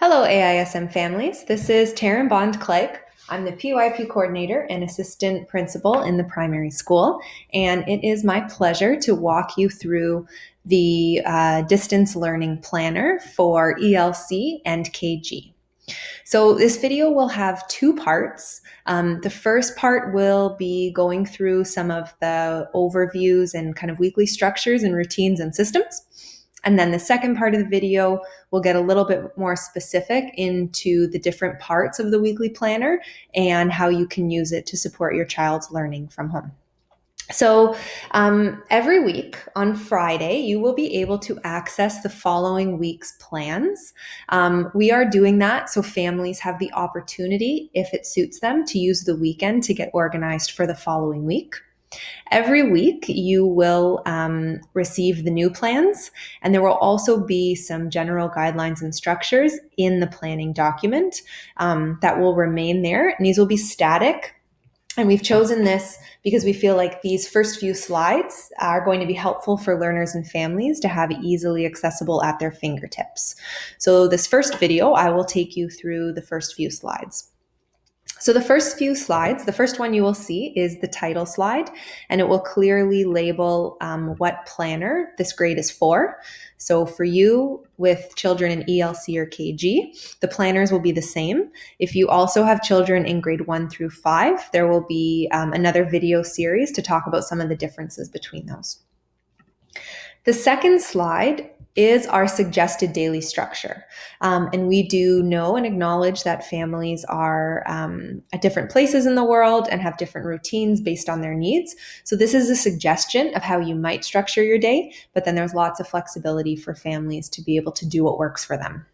Hello, AISM families. This is Taryn Bond-Clegg. I'm the PYP coordinator and assistant principal in the primary school, and it is my pleasure to walk you through the distance learning planner for ELC and KG. So this video will have two parts. The first part will be going through some of the overviews and kind of weekly structures and routines and systems. And then the second part of the video will get a little bit more specific into the different parts of the weekly planner and how you can use it to support your child's learning from home. So every week on Friday, you will be able to access the following week's plans. We are doing that so families have the opportunity, if it suits them, to use the weekend to get organized for the following week. Every week, you will receive the new plans, and there will also be some general guidelines and structures in the planning document that will remain there. And these will be static. And we've chosen this because we feel like these first few slides are going to be helpful for learners and families to have easily accessible at their fingertips. So this first video, I will take you through the first few slides. So the first few slides, the first one you will see is the title slide, and it will clearly label what planner this grade is for. So for you with children in ELC or KG, the planners will be the same. If you also have children in grade 1 through 5, there will be another video series to talk about some of the differences between those. The second slide is our suggested daily structure. And we do know and acknowledge that families are at different places in the world and have different routines based on their needs. So this is a suggestion of how you might structure your day, but then there's lots of flexibility for families to be able to do what works for them.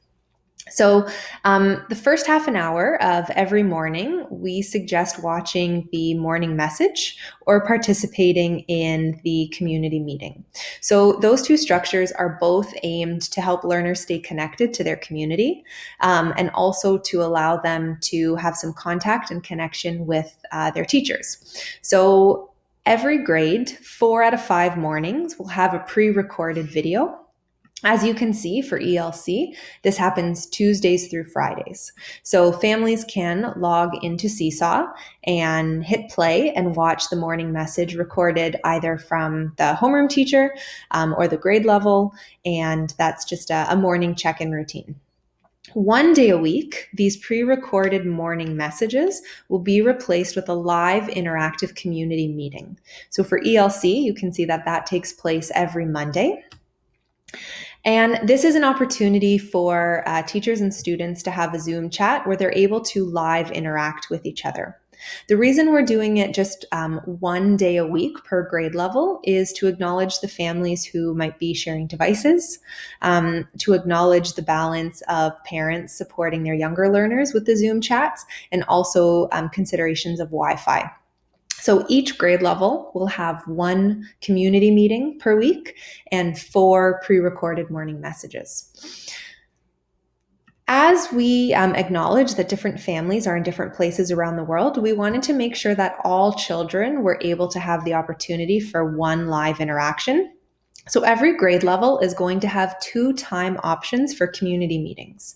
So the first half an hour of every morning, we suggest watching the morning message or participating in the community meeting. So those two structures are both aimed to help learners stay connected to their community and also to allow them to have some contact and connection with their teachers. So every grade, 4 out of 5 mornings, will have a pre-recorded video. As you can see for ELC, this happens Tuesdays through Fridays. So families can log into Seesaw and hit play and watch the morning message recorded either from the homeroom teacher or the grade level, and that's just a morning check-in routine. One day a week, these pre-recorded morning messages will be replaced with a live interactive community meeting. So for ELC, you can see that that takes place every Monday. And this is an opportunity for teachers and students to have a Zoom chat where they're able to live interact with each other. The reason we're doing it just one day a week per grade level is to acknowledge the families who might be sharing devices, to acknowledge the balance of parents supporting their younger learners with the Zoom chats, and also considerations of Wi-Fi. So each grade level will have 1 community meeting per week and 4 pre-recorded morning messages. As we acknowledge that different families are in different places around the world, we wanted to make sure that all children were able to have the opportunity for 1 live interaction. So every grade level is going to have 2 time options for community meetings.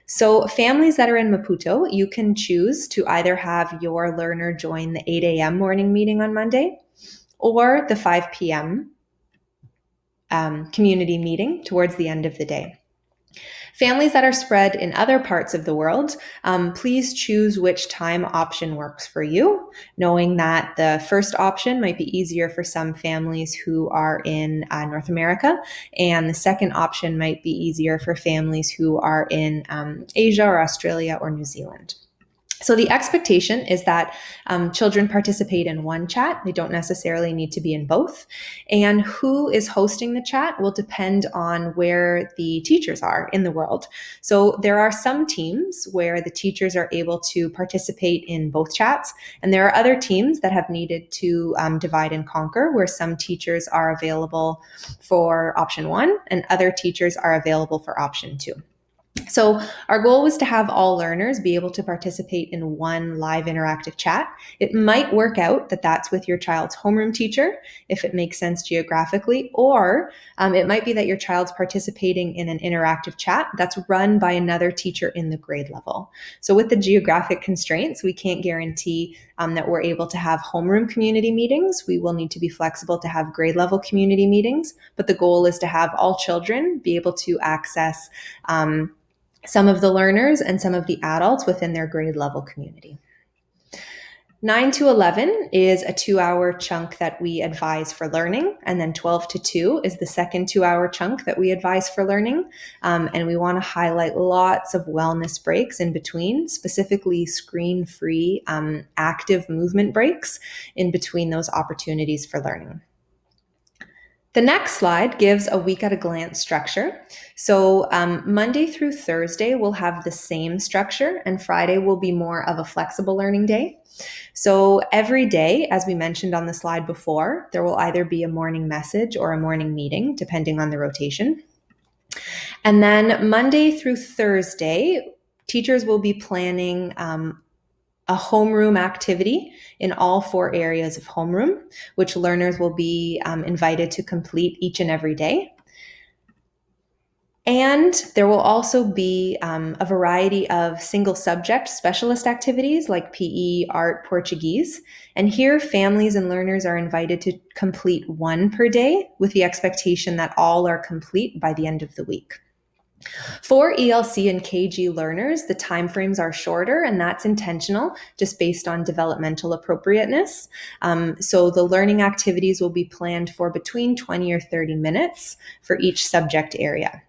So families that are in Maputo, you can choose to either have your learner join the 8 a.m. morning meeting on Monday or the 5 p.m. Community meeting towards the end of the day. Families that are spread in other parts of the world, please choose which time option works for you, knowing that the first option might be easier for some families who are in North America, and the second option might be easier for families who are in Asia or Australia or New Zealand. So the expectation is that children participate in one chat. They don't necessarily need to be in both. And who is hosting the chat will depend on where the teachers are in the world. So there are some teams where the teachers are able to participate in both chats. And there are other teams that have needed to divide and conquer, where some teachers are available for option 1 and other teachers are available for option 2. So our goal was to have all learners be able to participate in one live interactive chat. It might work out that that's with your child's homeroom teacher, if it makes sense geographically, or it might be that your child's participating in an interactive chat that's run by another teacher in the grade level. So with the geographic constraints, we can't guarantee that we're able to have homeroom community meetings. We will need to be flexible to have grade level community meetings, but the goal is to have all children be able to access some of the learners and some of the adults within their grade level community. 9 to 11 is a 2-hour chunk that we advise for learning, and then 12 to 2 is the second 2-hour chunk that we advise for learning. And we want to highlight lots of wellness breaks in between, specifically screen-free active movement breaks in between those opportunities for learning. The next slide gives a week at a glance structure. So Monday through Thursday will have the same structure, and Friday will be more of a flexible learning day. So every day, as we mentioned on the slide before, there will either be a morning message or a morning meeting, depending on the rotation. And then Monday through Thursday, teachers will be planning a homeroom activity in all 4 areas of homeroom, which learners will be invited to complete each and every day. And there will also be a variety of single subject specialist activities like PE, art, Portuguese. And here, families and learners are invited to complete 1 per day with the expectation that all are complete by the end of the week. For ELC and KG learners, the timeframes are shorter, and that's intentional, just based on developmental appropriateness. So the learning activities will be planned for between 20 or 30 minutes for each subject area.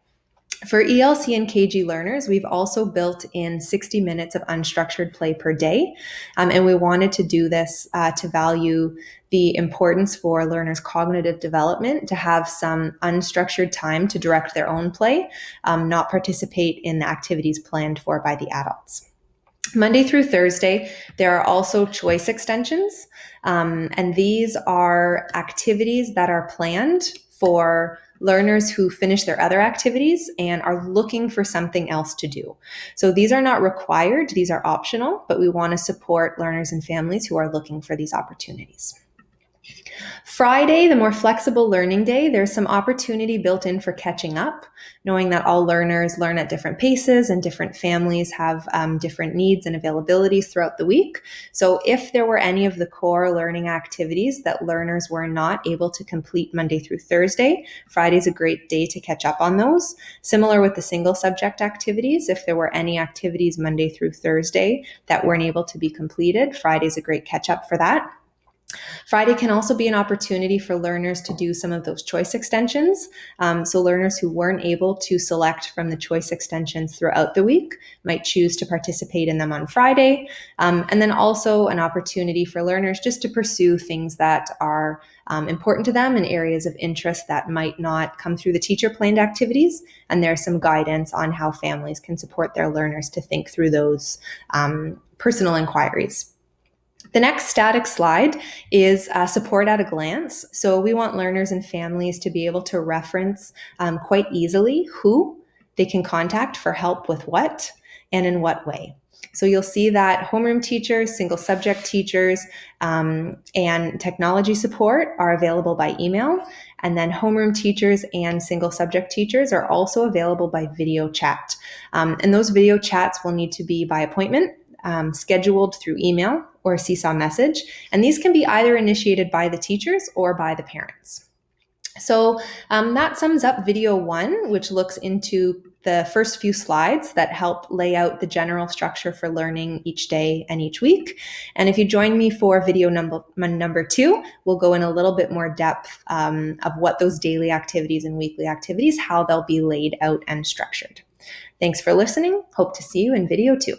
For ELC and KG learners, we've also built in 60 minutes of unstructured play per day, and we wanted to do this to value the importance for learners' cognitive development to have some unstructured time to direct their own play, not participate in the activities planned for by the adults. Monday through Thursday, there are also choice extensions, and these are activities that are planned for learners who finish their other activities and are looking for something else to do. So these are not required, these are optional, but we want to support learners and families who are looking for these opportunities. Friday, the more flexible learning day, there's some opportunity built in for catching up, knowing that all learners learn at different paces and different families have different needs and availabilities throughout the week. So if there were any of the core learning activities that learners were not able to complete Monday through Thursday, Friday's a great day to catch up on those. Similar with the single subject activities, if there were any activities Monday through Thursday that weren't able to be completed, Friday's a great catch up for that. Friday can also be an opportunity for learners to do some of those choice extensions. So learners who weren't able to select from the choice extensions throughout the week might choose to participate in them on Friday. And then also an opportunity for learners just to pursue things that are important to them in areas of interest that might not come through the teacher planned activities. And there's some guidance on how families can support their learners to think through those personal inquiries. The next static slide is support at a glance. So we want learners and families to be able to reference quite easily who they can contact for help with what and in what way. So you'll see that homeroom teachers, single subject teachers, and technology support are available by email. And then homeroom teachers and single subject teachers are also available by video chat. And those video chats will need to be by appointment, scheduled through email or seesaw message. And these can be either initiated by the teachers or by the parents. So that sums up video 1, which looks into the first few slides that help lay out the general structure for learning each day and each week. And if you join me for video number 2, we'll go in a little bit more depth of what those daily activities and weekly activities, how they'll be laid out and structured. Thanks for listening. Hope to see you in video 2.